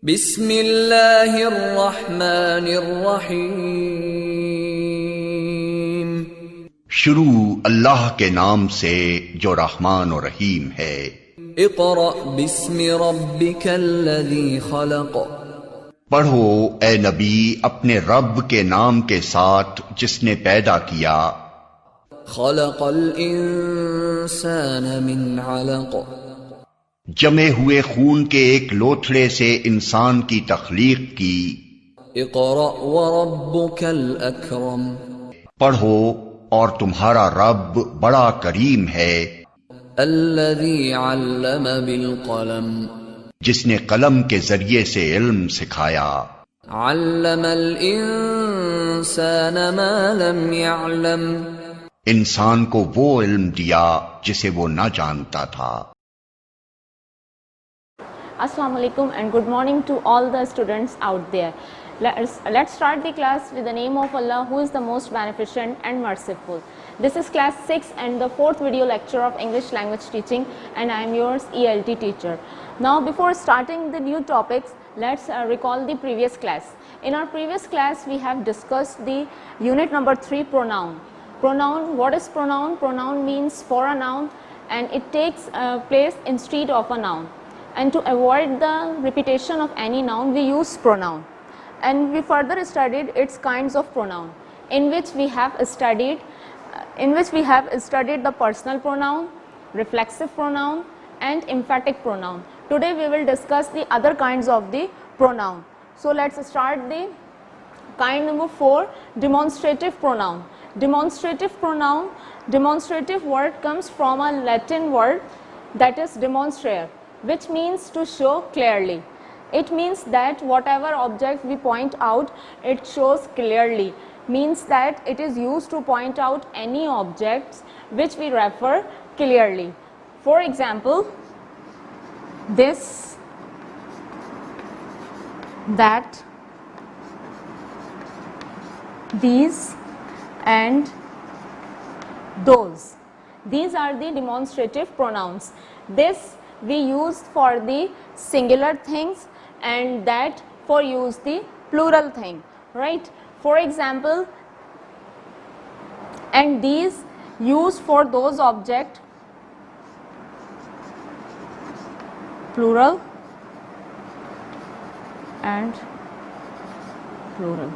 بسم اللہ الرحمن الرحیم. شروع اللہ کے نام سے جو رحمان و رحیم ہے. اقرأ بسم ربک الذی خلق. پڑھو اے نبی اپنے رب کے نام کے ساتھ جس نے پیدا کیا. خلق الانسان من علق. جمے ہوئے خون کے ایک لوتھڑے سے انسان کی تخلیق کی. اقرأ وربک الاکرم. پڑھو اور تمہارا رب بڑا کریم ہے. الذی علم بالقلم. جس نے قلم کے ذریعے سے علم سکھایا. علم الانسان ما لم يعلم. انسان کو وہ علم دیا جسے وہ نہ جانتا تھا. Assalamu alaikum and good morning to all the students out there. Let's start the class with the name of Allah who is the most beneficent and merciful. This is class 6 and the 4th video lecture of English language teaching, and I am yours ELT teacher. Now before starting the new topics, let's recall the previous class. In our previous class we have discussed the unit number 3, pronoun. Pronoun, what is pronoun? Pronoun means for a noun and it takes place instead of a noun. And to avoid the repetition of any noun, we use pronoun. And we further studied its kinds of pronoun, in which we have studied the personal pronoun, reflexive pronoun, and emphatic pronoun. Today we will discuss the other kinds of the pronoun. So let's start the kind number 4, demonstrative pronoun. Demonstrative pronoun, demonstrative word comes from a Latin word that is demonstrare, which means to show clearly. It means that whatever object we point out, it shows clearly. Means that it is used to point out any objects which we refer clearly. For example, this, that, these, and those. These are the demonstrative pronouns. This we use for the singular things and that for use the plural thing, right? For example, and these used for those object, plural and plural,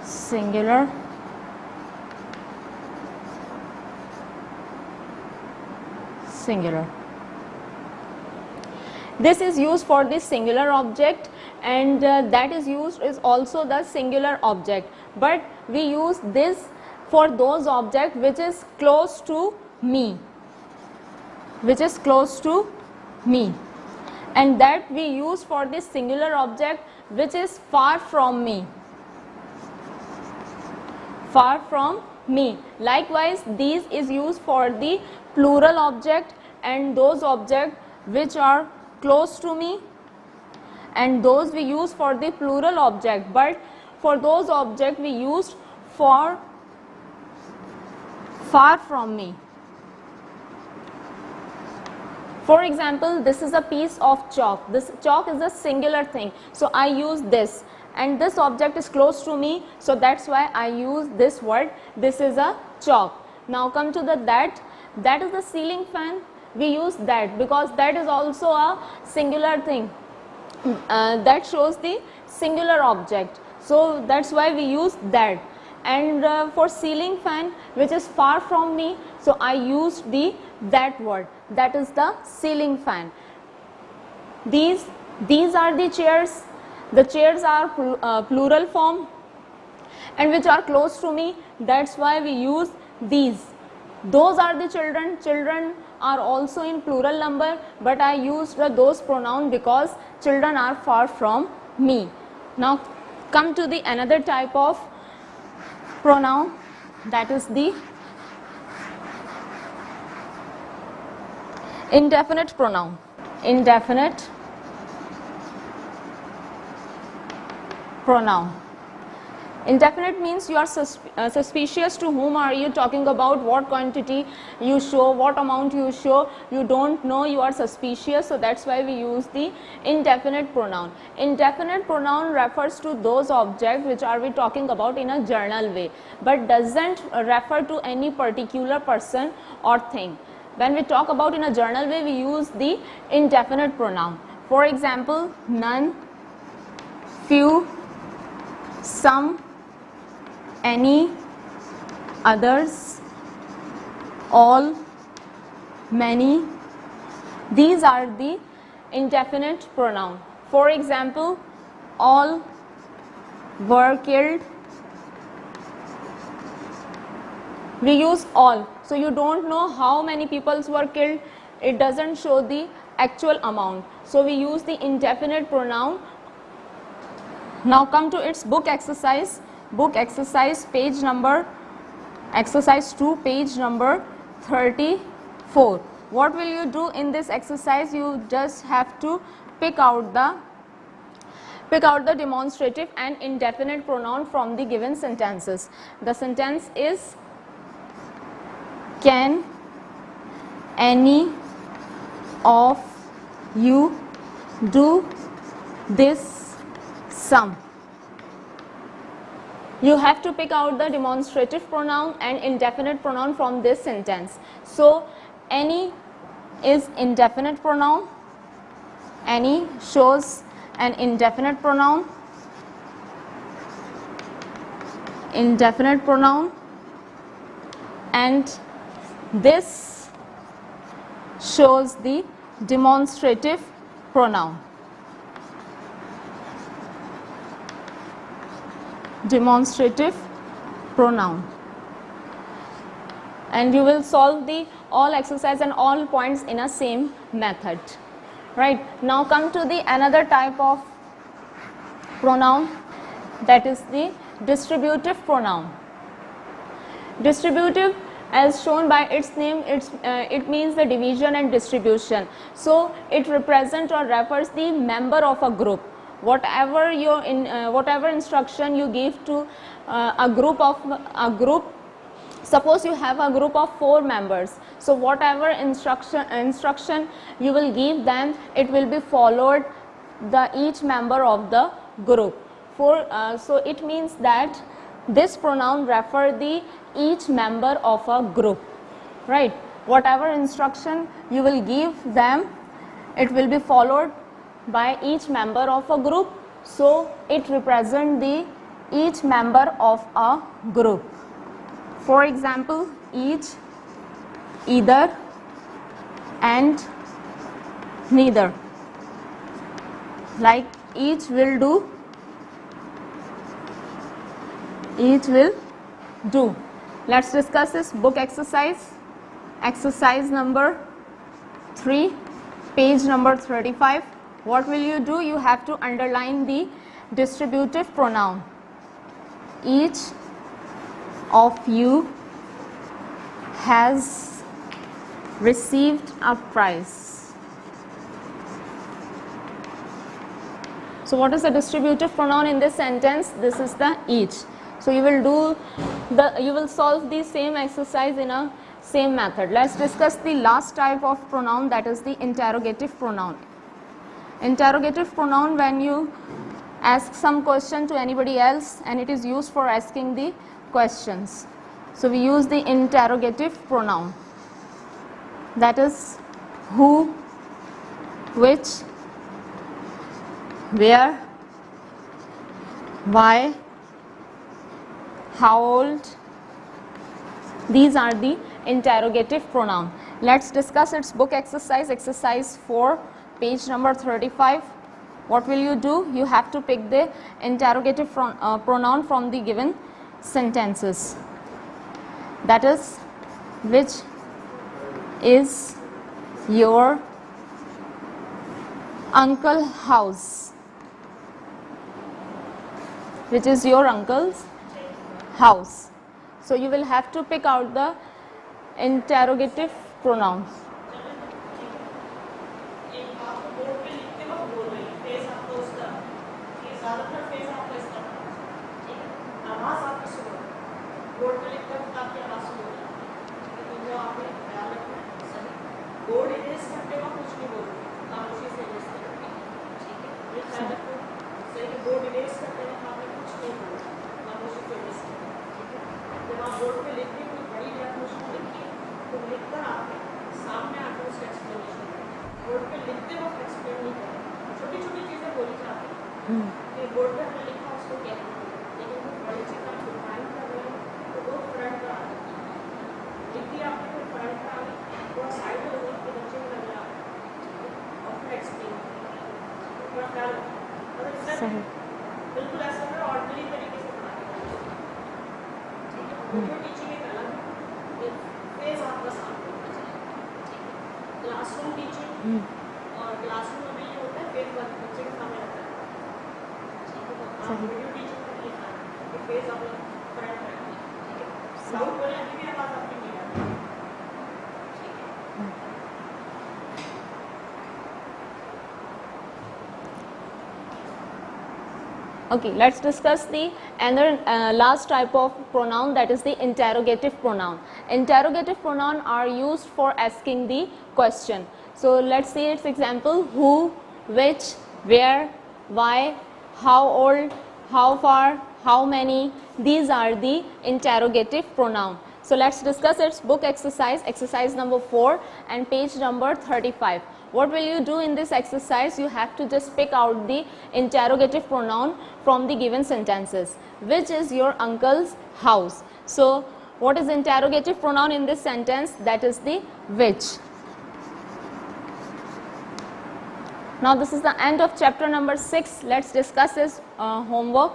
singular, singular. This is used for the singular object and that is used is also the singular object, but we use this for those object which is close to me, and that we use for the singular object which is far from me. Likewise, these is used for the plural object and those objects which are close to me, and those we use for the plural object, but for those objects we used for far from me. For example, this is a piece of chalk. This chalk is a singular thing, so I use this, and this object is close to me, so that's why I use this word. This is a chalk. Now come to the that. That is the ceiling fan. We use that because that is also a singular thing. That shows the singular object. So that's why we use that. And for ceiling fan, which is far from me, so I used the that word. That is the ceiling fan. These are the chairs. The chairs are plural form and which are close to me. That's why we use these. Those are the children. Children are also in plural number, but I used those pronoun because children are far from me. Now come to the another type of pronoun, that is the indefinite pronoun. Indefinite means you are suspicious to whom are you talking about, what quantity you show, what amount you show, you don't know, you are suspicious, so that's why we use the indefinite pronoun. Indefinite pronoun refers to those objects which are we talking about in a general way, but doesn't refer to any particular person or thing. When we talk about in a general way, we use the indefinite pronoun. For example, none, few, some, any, others, all, many. These are the indefinite pronoun. For example, all were killed. We use all, so you don't know how many people were killed, it doesn't show the actual amount, so we use the indefinite pronoun. Now come to its book exercise. Book exercise page number, exercise 2, page number 34. What will you do in this exercise? You just have to pick out the demonstrative and indefinite pronoun from the given sentences. The sentence is, can any of you do this sum? You have to pick out the demonstrative pronoun and indefinite pronoun from this sentence. So any is indefinite pronoun, any shows an indefinite pronoun, and this shows the demonstrative pronoun. And you will solve the all exercise and all points in a same method. Right, now come to the another type of pronoun, that is the distributive pronoun. Distributive, as shown by its name, it means the division and distribution. So it represents or refers the member of a group. Whatever whatever instruction you give to a group, suppose you have a group of 4 members, so whatever instruction you will give them, it will be followed the each member of the group. So it means that this pronoun refer the each member of a group, right? Whatever instruction you will give them, it will be followed by each member of a group, so it represents the each member of a group. For example, each, either, and neither. Like each will do, each will do. Let's discuss this book exercise. Exercise number 3, page number 35. What will you do? You have to underline the distributive pronoun. Each of you has received a prize. So what is the distributive pronoun in this sentence? This is the each. So you will solve the same exercise in a same method. Let's discuss the last type of pronoun, that is the interrogative pronoun. Interrogative pronoun, when you ask some question to anybody else and it is used for asking the questions. So we use the interrogative pronoun, that is who, which, where, why, how old. These are the interrogative pronoun. Let's discuss its book exercise. Exercise 4, page number 35. What will you do? You have to pick the interrogative pronoun from the given sentences. That is, which is your uncle's house? Which is your uncle's house? So you will have to pick out the interrogative pronouns. आवाज़ आपकी सुनो, board पे लिखते वक्त आपकी आवाज़ सुनो, तो जो आपने ख्याल रखना है सही, बोर्ड इरेज करते वक्त कुछ नहीं बोलते, खामोशी से इरेज करते हैं, ठीक है, ये ख्याल रखो सही कि बोर्ड इरेज करते वक्त आपने कुछ नहीं बोला, खामोशी से इरेज करते हैं, ठीक है। जब आप बोर्ड पे लिखते हैं कोई बड़ी डेफिनेशन लिखिए तो लिखकर आपने सामने आकर उसका एक्सप्लेनेशन करें, बोर्ड पे लिखते वक्त एक्सप्लेन नहीं करें, छोटी छोटी चीज़ें बोली जाती हैं कि बोर्ड पे हमने लिखा उसको क्या है, लेकिन वो बड़ी चीज़ आप डिफाइन कर रहे हैं तो वो फ्रंट पर आ जाती है, लिख दिया आपने कोई फ्रंट पर आ गई, वो साइड हो गई तो बच्चे को लग रहा है और फिर एक्सप्लेन करें, थोड़ा ख्याल रखें और इससे बिल्कुल ऐसा करें ऑर्डनरी तरीके से पढ़ाएं, ठीक है। वीडियो टीचिंग एक अलग है, एक फेज आपका सामने होना चाहिए, ठीक है। क्लासरूम टीचिंग और क्लासरूम में ये होता है फेज बच्चे के सामने रहता है, ठीक है। तो आप वीडियो टीचिंग में ये था कि फेज आप फ्रंट में रखिए, ठीक है। साउंड बोले अभी भी आवाज़ आपकी नहीं आ रही, ठीक है। Okay, let's discuss the another last type of pronoun, that is the interrogative pronoun. Interrogative pronoun are used for asking the question. So let's see its example: who, which, where, why, how old, how far, how many. These are the interrogative pronoun. So let's discuss its book exercise number 4 and page number 35. What will you do in this exercise? You have to just pick out the interrogative pronoun from the given sentences. Which is your uncle's house? So what is interrogative pronoun in this sentence? That is the which. Now this is the end of chapter number 6. Let's discuss this homework.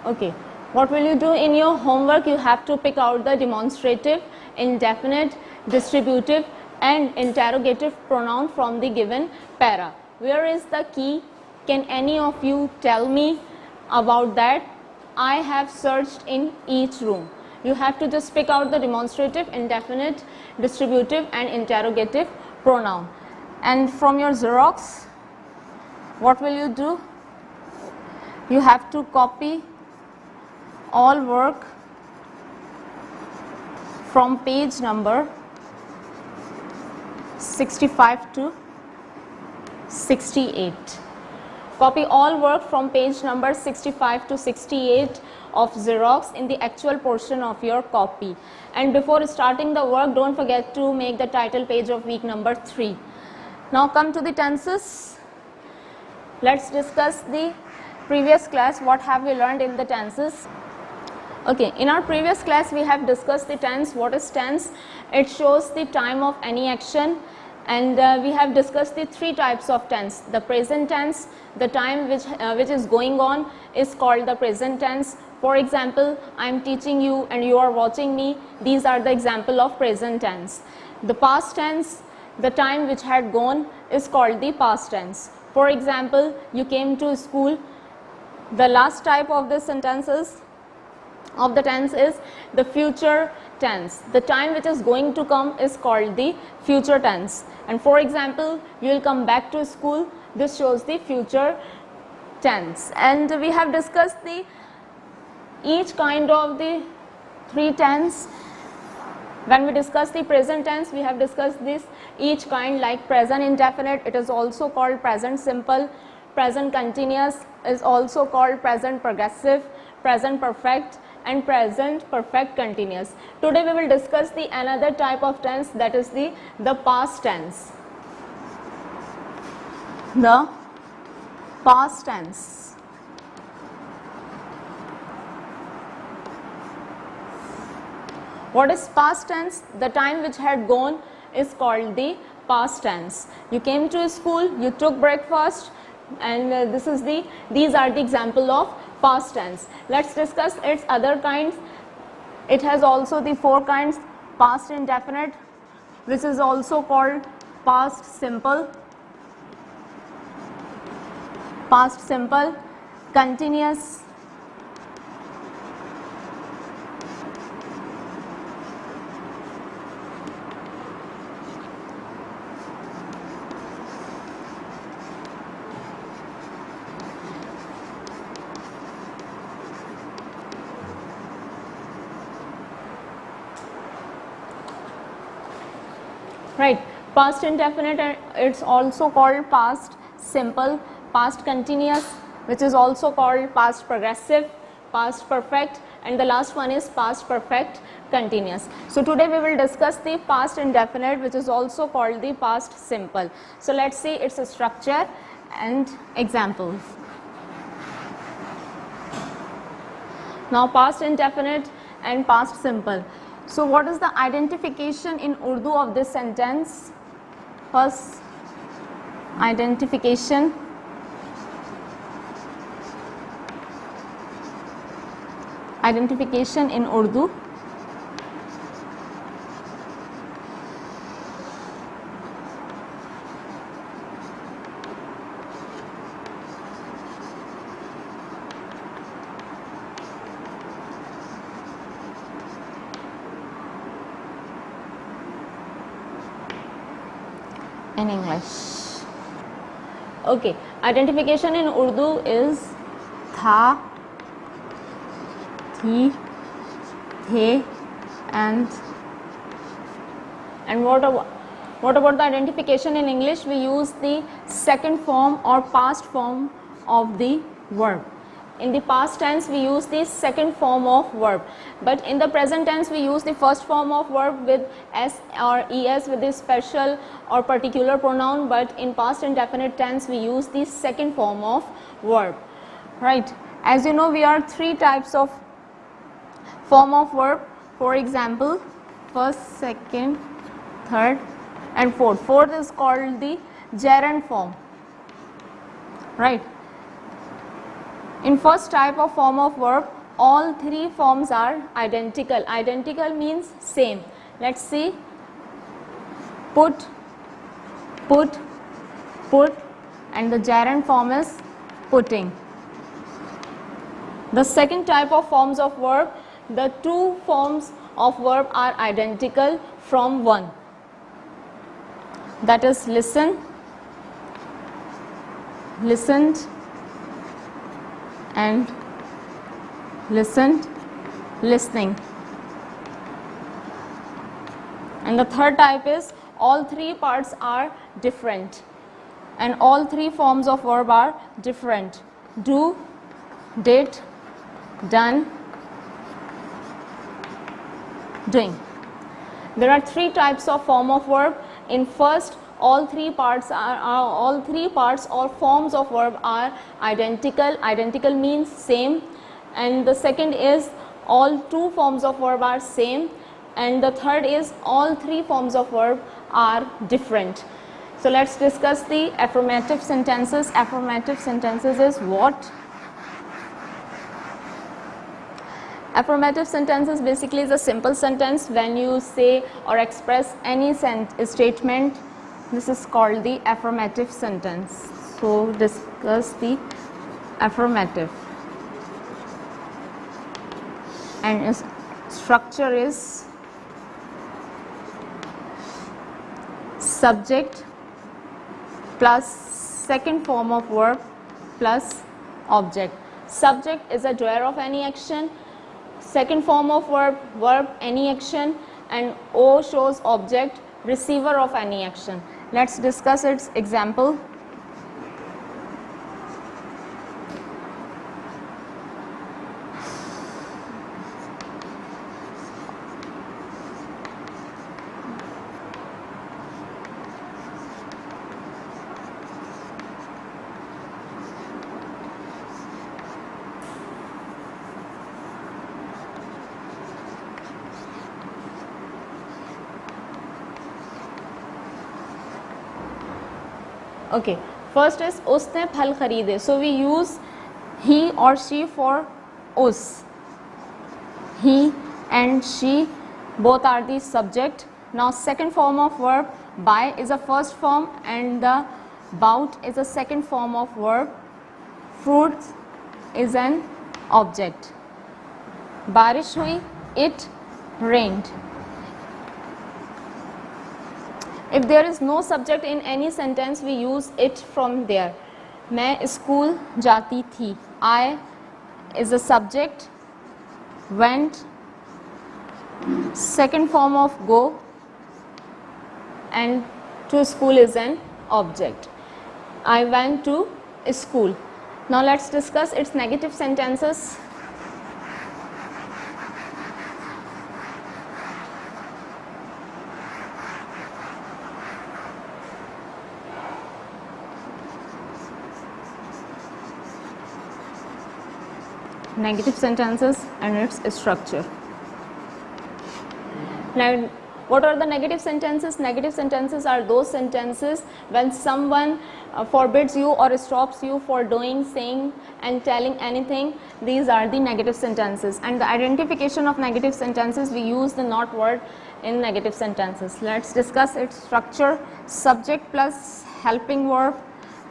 Okay, what will you do in your homework? You have to pick out the demonstrative, indefinite, distributive and interrogative pronoun from the given para. Where is the key? Can any of you tell me about that? I have searched in each room. You have to just pick out the demonstrative, indefinite, distributive and interrogative pronoun. And from your Xerox, what will you do? You have to copy all work from page number 65 to 68. Copy all work from page number 65 to 68 of Xerox in the actual portion of your copy. And before starting the work, don't forget to make the title page of week number 3. Now come to the tenses. Let's discuss the previous class. What have we learned in the tenses? Okay, in our previous class we have discussed the tense. What is tense? It shows the time of any action, and we have discussed the 3 types of tense. The present tense, the time which is going on is called the present tense. For example, I am teaching you and you are watching me. These are the example of present tense. The past tense, the time which had gone, is called the past tense. For example, you came to school. The last type of the sentences of the tense is the future tense. The time which is going to come is called the future tense. And for example, you will come back to school. This shows the future tense. And we have discussed each kind of the 3 tense. When we discuss the present tense, we have discussed this each kind, like present indefinite, it is also called present simple. Present continuous is also called present progressive, present perfect and present perfect continuous. Today we will discuss the another type of tense, that is the past tense. The past tense. What is past tense? The time which had gone is called the past tense. You came to school, you took breakfast, and these are the example of past tense. Let's discuss its other kinds. It has also the 4 kinds: past indefinite, which is also called past simple, continuous, right? Past indefinite, it's also called past simple, past continuous, which is also called past progressive, past perfect, and the last one is past perfect continuous. So today we will discuss the past indefinite, which is also called the past simple. So let's see its structure and examples. Now past indefinite and past simple. So what is the identification in Urdu of this sentence? First, identification. Identification in Urdu. In English. Okay, identification in Urdu is tha, thi, the, and what about the identification in English? We use the second form or past form of the verb. In the past tense we use the second form of verb, but in the present tense we use the first form of verb with s or es with the special or particular pronoun, but in past indefinite tense we use the second form of verb, right? As you know, we are three types of form of verb. For example, first, second, third and fourth. Fourth is called the gerund form, right? In first type of form of verb, all three forms are identical. Identical means same. Let's see. Put, put, put, and the gerund form is putting. The second type of forms of verb, the two forms of verb are identical from one. That is listen, listened, and listened, listening. And the third type is all three parts are different and all three forms of verb are different. Do, did, done, doing. There are three types of form of verb. In first, all three parts or forms of verb are identical. Identical means same. And the second is all two forms of verb are same. And the third is all three forms of verb are different. So let's discuss the affirmative sentences. Affirmative sentences is what? Affirmative sentences basically is a simple sentence when you say or express any statement. This is called the affirmative sentence. So discuss the affirmative. And its structure is subject plus second form of verb plus object. Subject is a doer of any action. Second form of verb any action, and O shows object, receiver of any action. Let's discuss its example. Okay, first is उसने फल खरीदे. So we use he or she for us. He and she both are the subject. Now second form of verb, by is a first form and the bout is a second form of verb. Fruit is an object. बारिश हुई, it rained. If there is no subject in any sentence, we use it from there. मैं school जाती थी. I is a subject. Went, second form of go. and to school is an object. I went to school. Now let's discuss its negative sentences. Negative sentences and its structure. Now, what are the negative sentences? Negative sentences are those sentences when someone forbids you or stops you for doing, saying and telling anything. These are the negative sentences. And the identification of negative sentences, we use the not word in negative sentences. Let's discuss its structure. Subject plus helping verb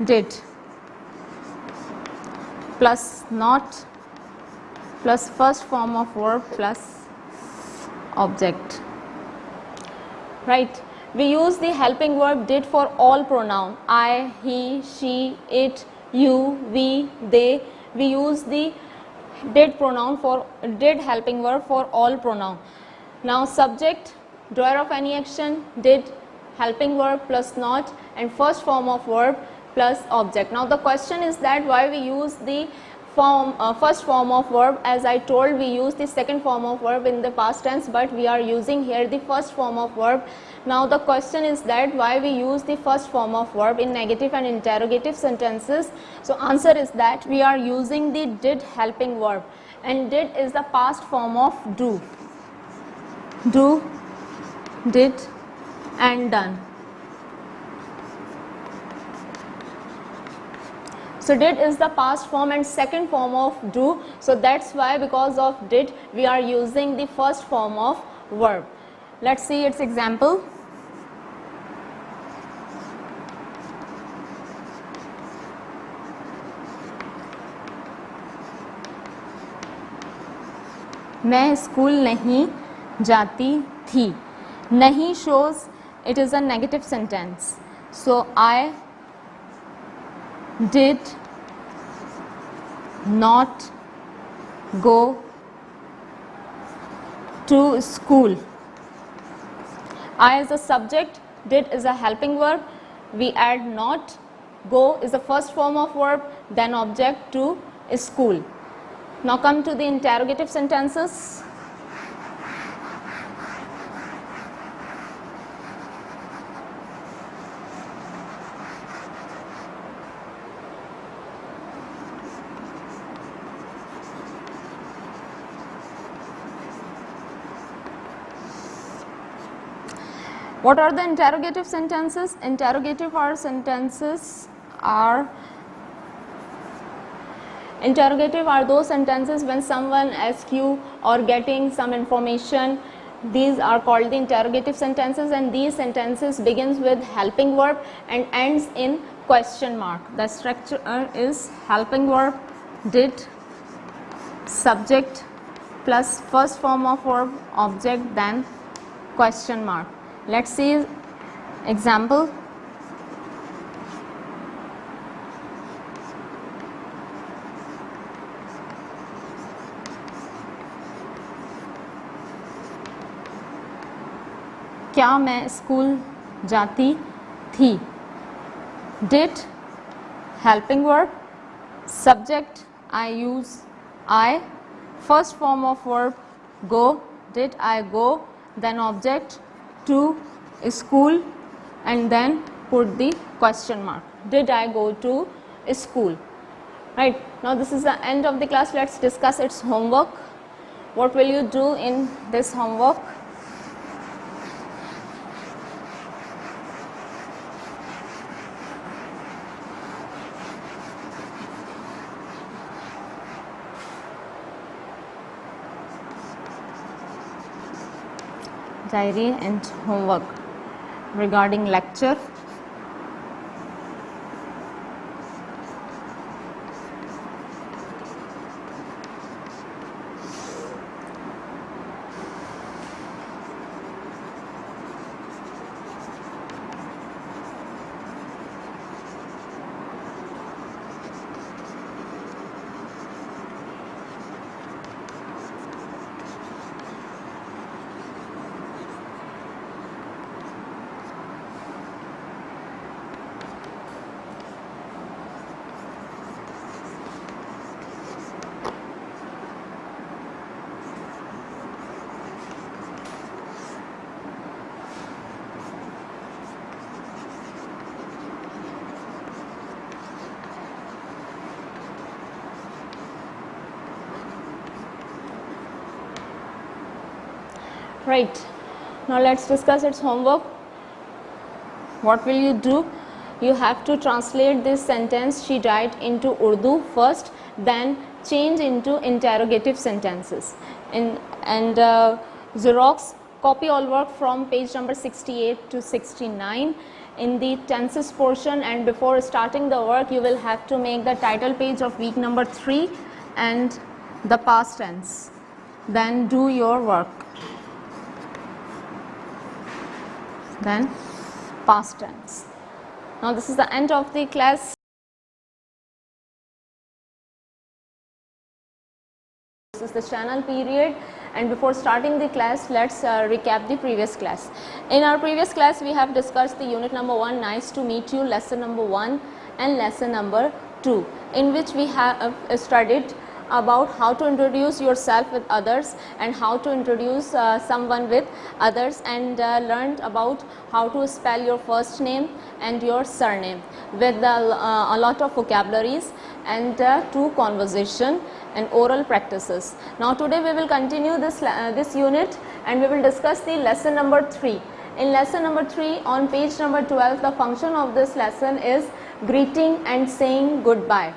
did plus not plus first form of verb plus object. Right, we use the helping verb did for all pronoun. I, he, she, it, you, we, they. We use the did pronoun for did helping verb for all pronoun. Now subject, doer of any action, did helping verb plus not, and first form of verb plus object. Now the question is that why we use the first form of verb. As I told, we use the second form of verb in the past tense, but we are using here the first form of verb. Now the question is that why we use the first form of verb in negative and interrogative sentences. So answer is that we are using the did helping verb, and did is the past form of do. Do, did and done. So did is the past form and second form of do. So that's why, because of did, we are using the first form of verb. Let's see its example. मैं school नहीं जाती थी. नहीं shows it is a negative sentence. So I did not go to school. I is the subject, did is a helping verb, we add not, go is the first form of verb, then object to school. Now come to the interrogative sentences. What are the interrogative sentences? Interrogative sentences are those sentences when someone asks you or getting some information. These are called the interrogative sentences, and these sentences begins with helping verb and ends in question mark. The structure is helping verb, did, subject plus first form of verb, object, then question mark. Let's see example. क्या मैं school जाती थी. Did helping verb, subject I use I, first form of verb go, did I go, then object to school, and then put the question mark. Did I go to school? Right, now this is the end of the class. Let's discuss its homework. What will you do in this homework? Diary and homework regarding lecture. Right. Now let's discuss its homework. What will you do? You have to translate this sentence she died into Urdu first, then change into interrogative sentences. And Xerox copy all work from page number 68 to 69. In the tenses portion, and before starting the work, you will have to make the title page of week number 3 and the past tense. Then do your work. Then past tense. Now this is the end of the class. This is the channel period, and before starting the class, let's recap the previous class. In our previous class, we have discussed the unit number 1, nice to meet you, lesson number 1 and lesson number 2, in which we have studied about how to introduce yourself with others and how to introduce someone with others, and learned about how to spell your first name and your surname with a lot of vocabularies and 2 conversation and oral practices. Now today we will continue this unit, and we will discuss the lesson number 3. In lesson number 3 on page number 12, the function of this lesson is greeting and saying goodbye.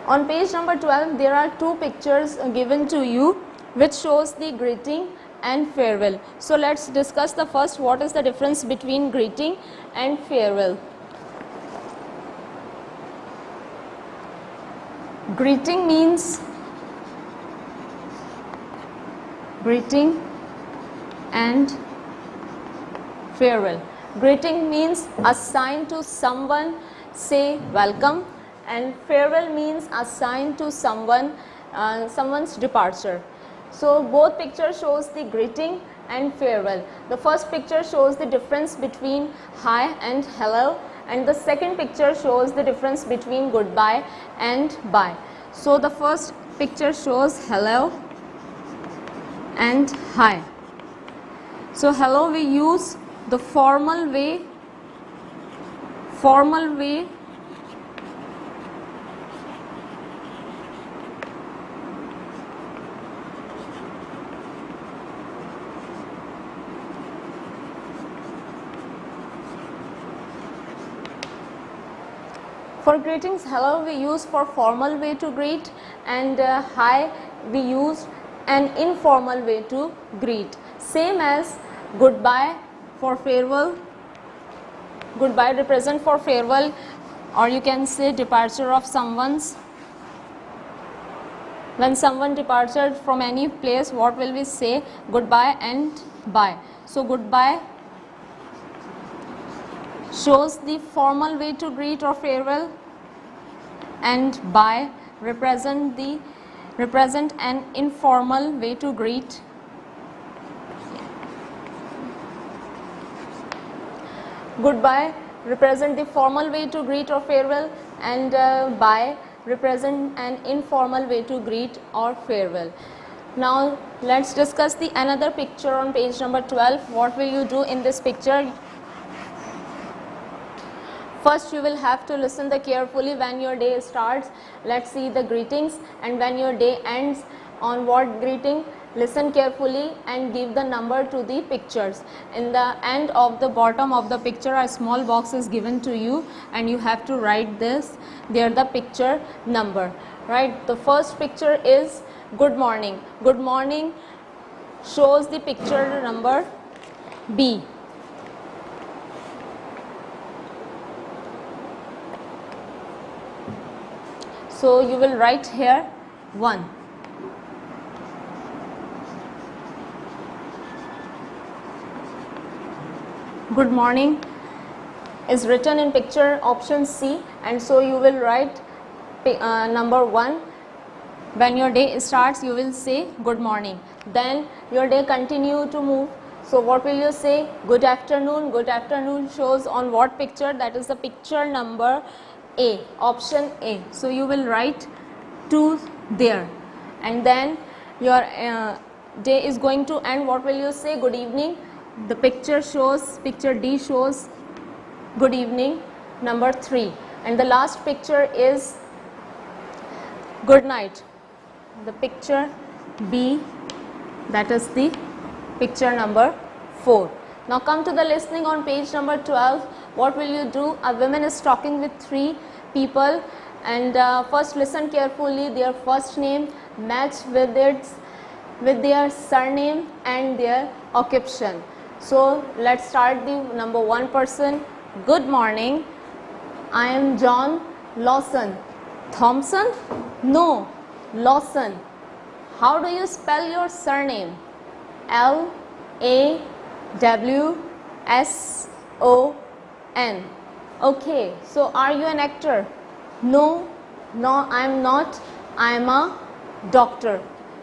On page number 12, there are 2 pictures given to you which shows the greeting and farewell. So let's discuss the first. What is the difference between greeting and farewell? Greeting means greeting and farewell. Greeting means a sign to someone, say welcome, and farewell means a sign to someone, someone's departure. So both pictures shows the greeting and farewell. The first picture shows the difference between hi and hello, and the second picture shows the difference between goodbye and bye. So the first picture shows hello and hi. So hello we use the formal way for greetings. Hello we use for formal way to greet, and hi we use an informal way to greet. Same as goodbye for farewell. Goodbye represent for farewell, or you can say departure of someone's. When someone departed from any place, what will we say? Goodbye and bye. So goodbye shows the formal way to greet or farewell, and bye represent an informal way to greet. Goodbye represent the formal way to greet or farewell, and bye represent an informal way to greet or farewell. Now let's discuss the another picture on page number 12. What will you do in this picture? First you will have to listen carefully. When your day starts, let's see the greetings, and when your day ends, on what greeting, listen carefully and give the number to the pictures. In the end of the bottom of the picture, a small box is given to you, and you have to write this there, the picture number. Right, the first picture is good morning. Good morning shows the picture number B. So you will write here 1. Good morning is written in picture option C, and so you will write number 1. When your day starts, you will say good morning. Then your day continue to move. So what will you say? Good afternoon. Good afternoon shows on what picture? That is the picture number A, option A. So you will write 2 there, and then your day is going to end. What will you say? Good evening. The picture D shows good evening, number 3, and the last picture is good night. The picture B, that is the Picture number 4. Now come to the listening on page number 12. What will you do? A woman is talking with 3 people, and first listen carefully. Their first name match with their surname and their occupation. So let's start the number 1 person. Good morning. I am John Lawson. Thompson? No, Lawson. How do you spell your surname? Lawson. Okay, so are you an actor? No, I am not. I am a doctor.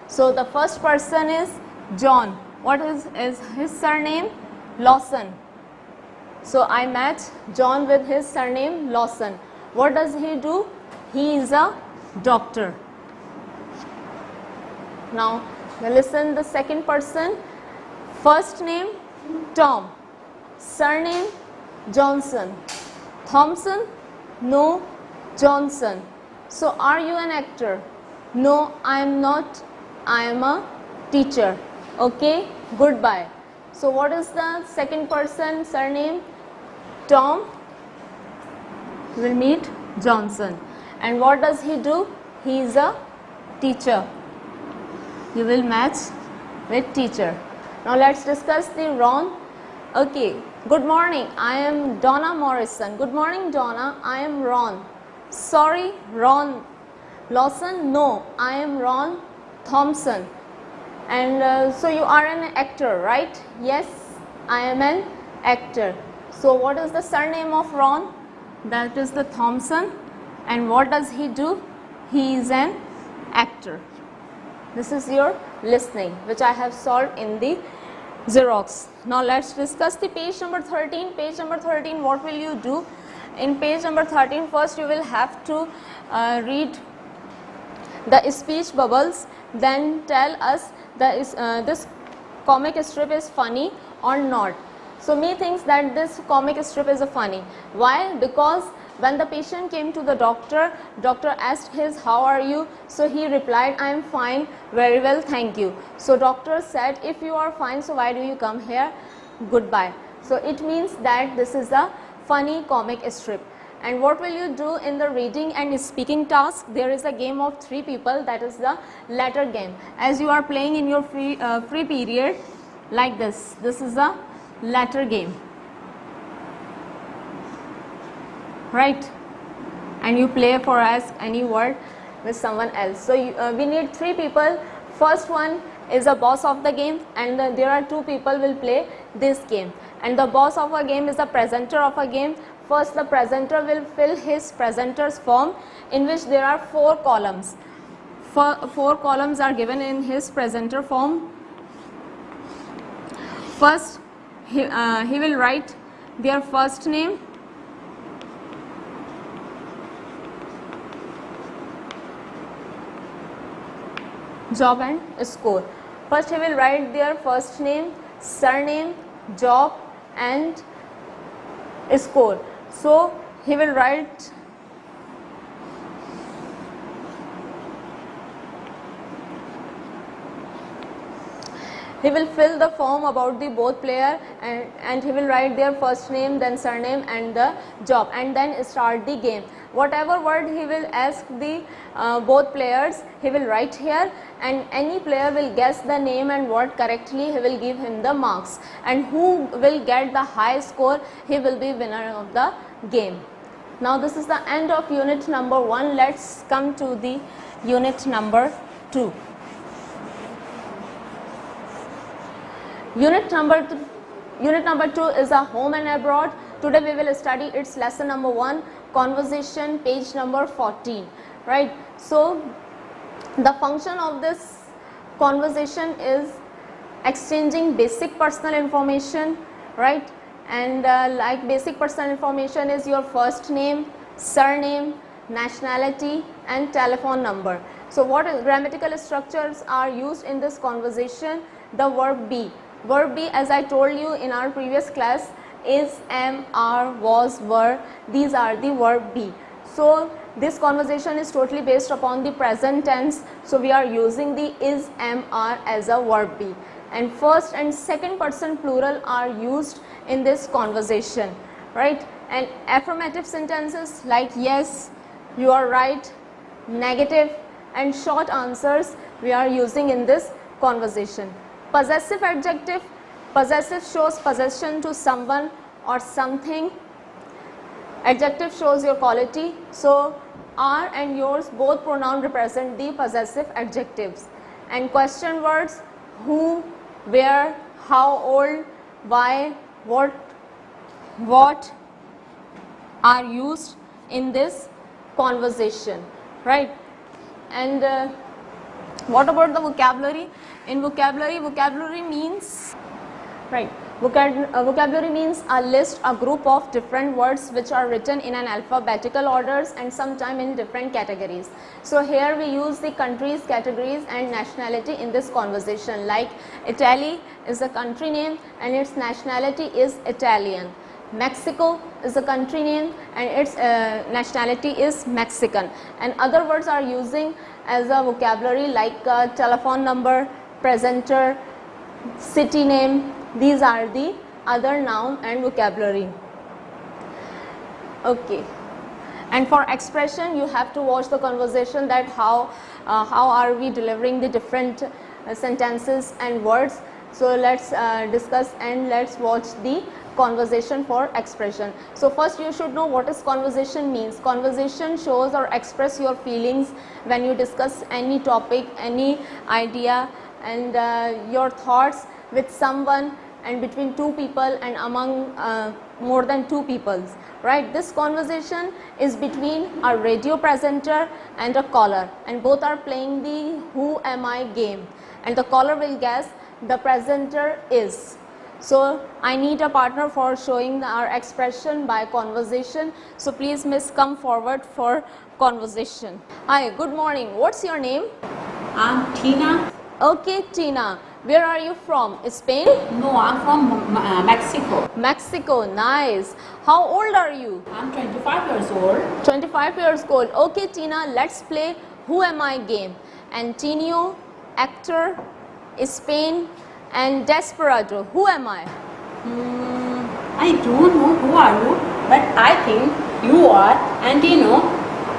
So the first person is John. What is his surname? Lawson. So I match John with his surname Lawson. What does he do? He is a doctor. Now listen the second person. First name Tom. Surname Johnson. Thompson? No, Johnson. So are you an actor? No, I am not. I am a teacher. Okay, goodbye. So what is the second person surname? Tom will meet Johnson. And what does he do? He is a teacher. You will match with teacher. Now let's discuss the Ron. Okay, good morning. I am Donna Morrison. Good morning, Donna. I am Ron. Sorry, Ron Lawson? No, I am Ron Thompson. And so you are an actor, right? Yes, I am an actor. So what is the surname of Ron? That is the Thompson. And what does he do? He is an actor. This is your listening, which I have solved in the Xerox. Now let's discuss the page number 13. Page number 13, what will you do? In page number 13, first you will have to read the speech bubbles, then tell us this comic strip is funny or not. So me thinks that this comic strip is funny. Why? Because when the patient came to the doctor asked his how are you? So he replied, I am fine, very well, thank you. So doctor said, if you are fine, so why do you come here? Goodbye. So it means that this is a funny comic strip. And what will you do in the reading and speaking task? There is a game of 3 people, that is the letter game. As you are playing in your free period, like this is a letter game, right? And you play for ask any word with someone else. So we need 3 people. First one is the boss of the game, and there are 2 people will play this game. And the boss of a game is the presenter of a game. First the presenter will fill his presenter's form, in which there are 4 columns. 4 columns are given in his presenter form. First he will write their first name, job and score. First he will write their first name, surname, job and score. So he will write he will fill the form about the both player, and he will write their first name, then surname and the job, and then start the game. Whatever word he will ask the both players, he will write here, and any player will guess the name and word correctly, he will give him the marks, and who will get the high score, he will be winner of the game. Now this is the end of unit number 1. Let's come to the unit number 2. Unit number 2 is a home and abroad. Today we will study its lesson number 1, conversation, page number 14, right? So the function of this conversation is exchanging basic personal information, right? And like basic personal information is your first name, surname, nationality and telephone number. So what grammatical structures are used in this conversation? The verb be. Verb be, as I told you in our previous class, is, am, are, was, were. These are the verb be. So this conversation is totally based upon the present tense. So we are using the is, am, are as a verb be. and first and second person plural are used in this conversation, right? And affirmative sentences like yes, you are right, negative, and short answers we are using in this conversation. Possessive adjective, possessive shows possession to someone or something. Adjective shows your quality. So our and yours both pronoun represent the possessive adjectives. And question words who, where, how old, why, what are used in this conversation, right? And what about the vocabulary? In vocabulary means, right, vocabulary means a list, a group of different words which are written in an alphabetical orders and sometime in different categories. So here we use the countries, categories and nationality in this conversation. Like Italy is a country name and its nationality is Italian. Mexico is a country name and its nationality is Mexican. And other words are using as a vocabulary like telephone number, presenter, city name. These are the other noun and vocabulary. Okay. And for expression, you have to watch the conversation that how are we delivering the different sentences and words. So let's discuss and let's watch the conversation for expression. So first you should know what is conversation means. Conversation shows or express your feelings when you discuss any topic, any idea, and your thoughts with someone and between two people and among more than two peoples, right? This conversation is between a radio presenter and a caller, and both are playing the who am I game, and the caller will guess the presenter is. So I need a partner for showing our expression by conversation. So please miss, come forward for conversation. Hi, good morning. What's your name? I'm Tina. Okay, Tina. Where are you from? Spain? No, I'm from Mexico. Mexico, nice. How old are you? I'm 25 years old. 25 years old. Okay, Tina, let's play Who Am I game. Antonio, actor, Spain, and Desperado. Who am I? I don't know who are you, but I think you are Antonio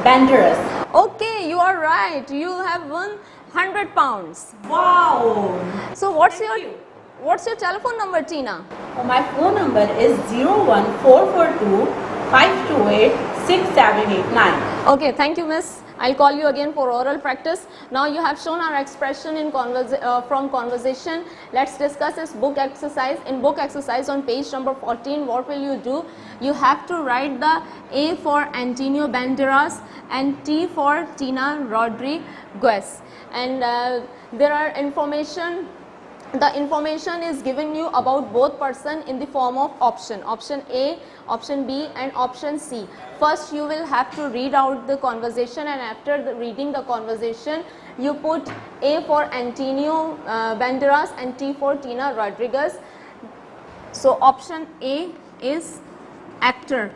Banderas. Okay, you are right. You have won 100 pounds. Wow. So what's Thank your you. what's your telephone number, Tina? My phone number is 01442 528 6789. Okay, thank you, miss. I'll call you again for oral practice. Now you have shown our expression in from conversation. Let's discuss this book exercise. In book exercise on page number 14, what will you do? You have to write the A for Antonio Banderas and T for Tina Rodriguez. And there are information. The information is given you about both person in the form of option A, option B and option C. First you will have to read out the conversation, and after reading the conversation you put A for Antonio Banderas and T for Tina Rodriguez. So option A is actor.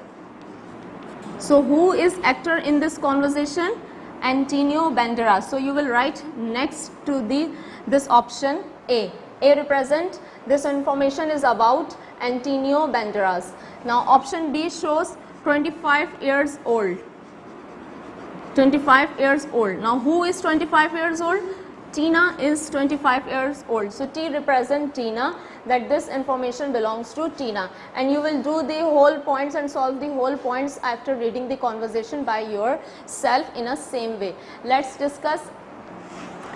So who is actor in this conversation? Antonio Banderas. So you will write next to this option A. A represent this information is about Antonio Banderas. Now option B shows 25 years old. 25 years old. Now who is 25 years old? Tina is 25 years old. So T represent Tina, that this information belongs to Tina, and you will do the whole points and solve the whole points after reading the conversation by yourself in a same way. Let's discuss.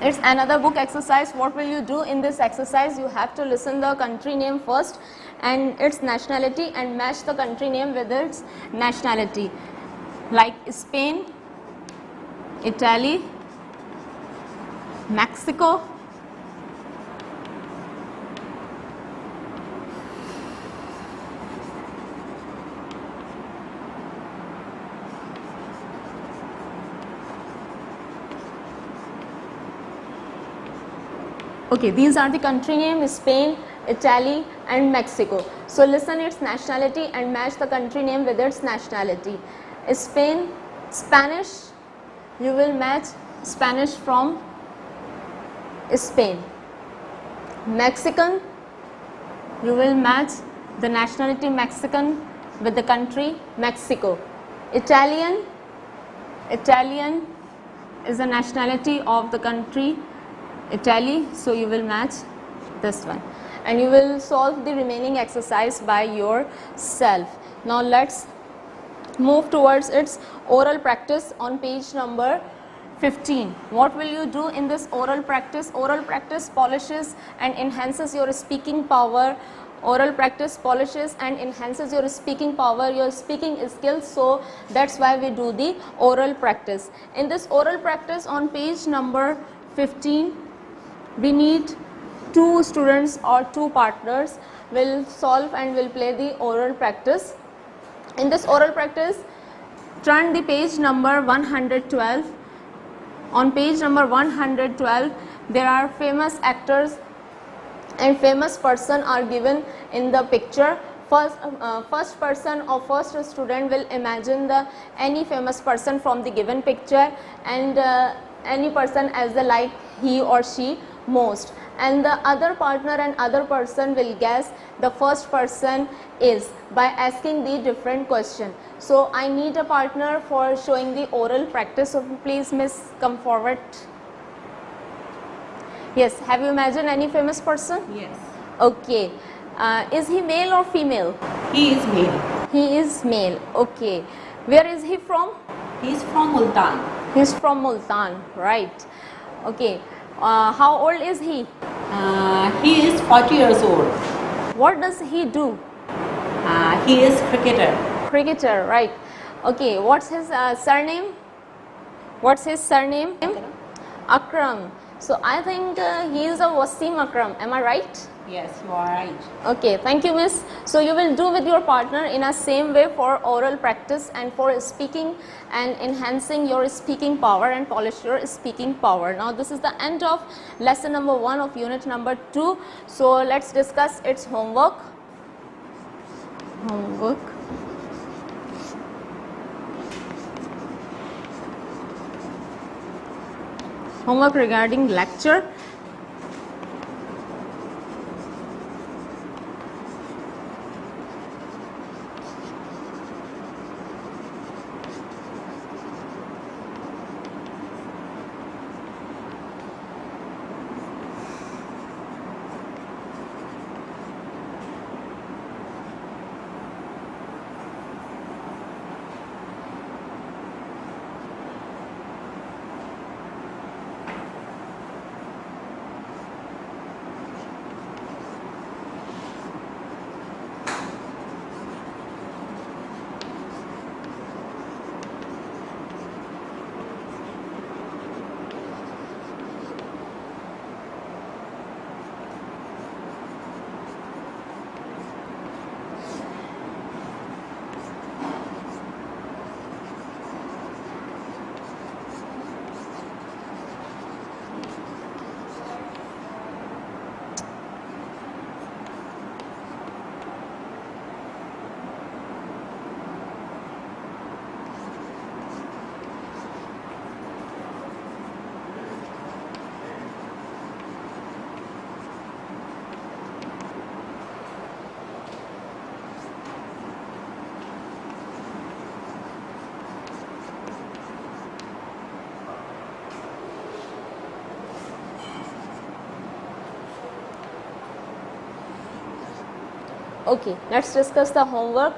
It's another book exercise. What will you do in this exercise? You have to listen the country name first and its nationality and match the country name with its nationality. Like Spain, Italy, Mexico, okay, these are the country names: Spain, Italy and Mexico. So listen its nationality and match the country name with its nationality. Spain, Spanish, you will match Spanish from Spain. Mexican, you will match the nationality Mexican with the country Mexico. Italian, Italian is the nationality of the country Italy, so you will match this one, and you will solve the remaining exercise by yourself. Now let's move towards its oral practice on page number 15. What will you do in this oral practice? Oral practice polishes and enhances your speaking power. Oral practice polishes and enhances your speaking power, your speaking skills, so that's why we do the oral practice. In this oral practice on page number 15, we need 2 students or 2 partners will solve and will play the oral practice. In this oral practice, turn the page number 112. On page number 112, there are famous actors and famous person are given in the picture. First person or first student will imagine any famous person from the given picture, and any person as the like he or she most, and the other partner and other person will guess the first person is by asking the different question. So I need a partner for showing the oral practice, so please miss come forward. Yes, have you imagined any famous person? Yes. Okay, is he male or female? He is male. He is male. Okay, where is he from? He is from Multan. He is from Multan, right? Okay, how old is he? He is 40 years old. What does he do? He is cricketer. Cricketer, right? Okay, what's his surname? What's his surname? Akram. So I think he is a Wasim Akram. Am I right? Yes, you are right. Okay, thank you, miss. So you will do with your partner in a same way for oral practice and for speaking and enhancing your speaking power and polish your speaking power. Now this is the end of lesson number 1 of unit number 2. So let's discuss its homework. Homework regarding lecture. Okay, let's discuss the homework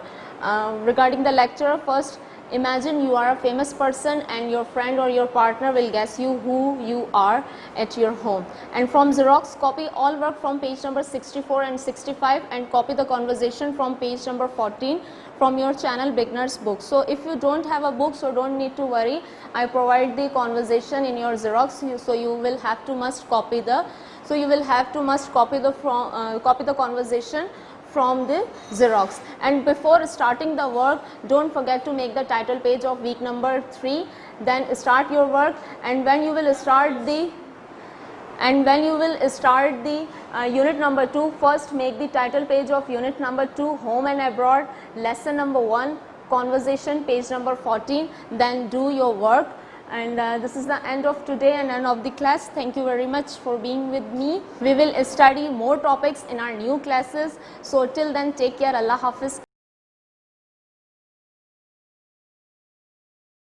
regarding the lecture. First, imagine you are a famous person and your friend or your partner will guess you who you are at your home. And from Xerox, copy all work from page number 64 and 65 and copy the conversation from page number 14 from your channel Beginner's Book. So if you don't have a book, so don't need to worry. I provide the conversation in your Xerox, so you will have to must copy the copy the conversation from the Xerox. And before starting the work, don't forget to make the title page of week number 3. Then start your work, and when you will start the unit number 2, first make the title page of unit number 2, home and abroad, lesson number 1, conversation, page number 14. Then do your work And this is the end of today and end of the class. Thank you very much for being with me. We will study more topics in our new classes. So till then, take care. Allah Hafiz.